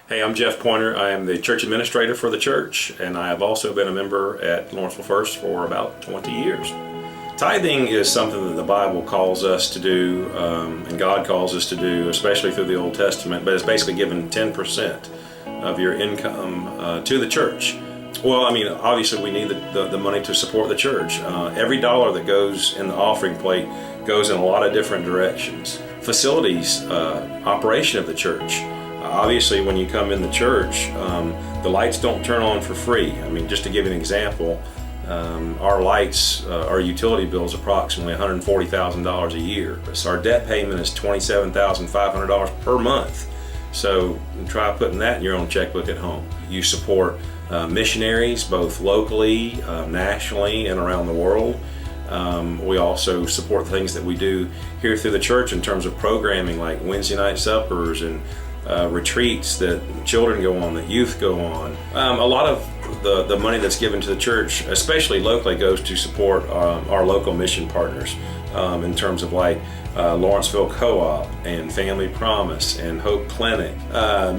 Hey, I'm Jeff Poynter. I am the church administrator for the church, and I have also been a member at Lawrenceville First for about 20 years. Tithing is something that the Bible calls us to do, and God calls us to do, especially through the Old Testament, but it's basically giving 10% of your income to the church. Well, I mean, obviously we need the money to support the church. Every dollar that goes in the offering plate goes in a lot of different directions. Facilities, operation of the church. Obviously, when you come in the church, the lights don't turn on for free. I mean, just to give you an example, our lights, our utility bill is approximately $140,000 a year. So our debt payment is $27,500 per month. So try putting that in your own checkbook at home. You support missionaries, both locally, nationally, and around the world. We also support things that we do here through the church in terms of programming, like Wednesday night suppers and retreats that children go on, that youth go on. A lot of the money that's given to the church, especially locally, goes to support our local mission partners in terms of like Lawrenceville Co-op and Family Promise and Hope Clinic.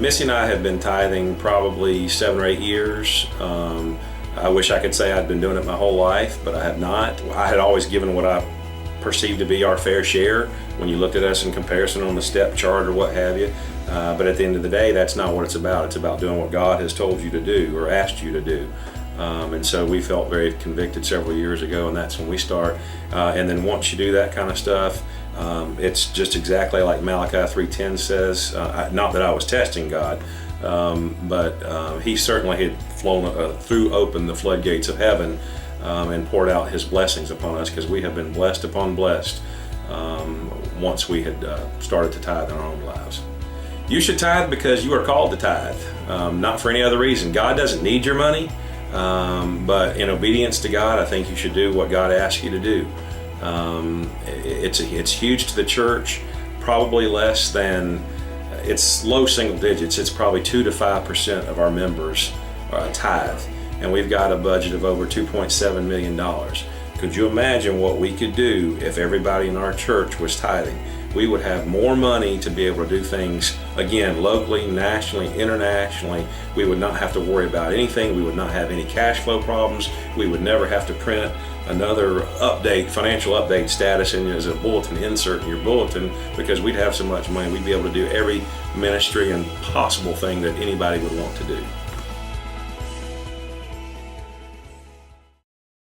Missy and I have been tithing probably 7 or 8 years. I wish I could say I'd been doing it my whole life, but I have not. I had always given what I perceived to be our fair share when you looked at us in comparison on the step chart or what have you. But at the end of the day, that's not what it's about. It's about doing what God has told you to do or asked you to do. And so we felt very convicted several years ago, and that's when we start. And then once you do that kind of stuff, it's just exactly like Malachi 3:10 says. Not that I was testing God, but He certainly had threw open the floodgates of heaven and poured out His blessings upon us, because we have been blessed upon blessed once we had started to tithe in our own lives. You should tithe because you are called to tithe, not for any other reason. God doesn't need your money, but in obedience to God, I think you should do what God asks you to do. It's huge to the church, probably less than, it's low single digits. It's probably 2 to 5% of our members tithe, and we've got a budget of over $2.7 million. Could you imagine what we could do if everybody in our church was tithing? We would have more money to be able to do things, again, locally, nationally, internationally. We would not have to worry about anything. We would not have any cash flow problems. We would never have to print another financial update status as a bulletin insert in your bulletin, because we'd have so much money. We'd be able to do every ministry and possible thing that anybody would want to do.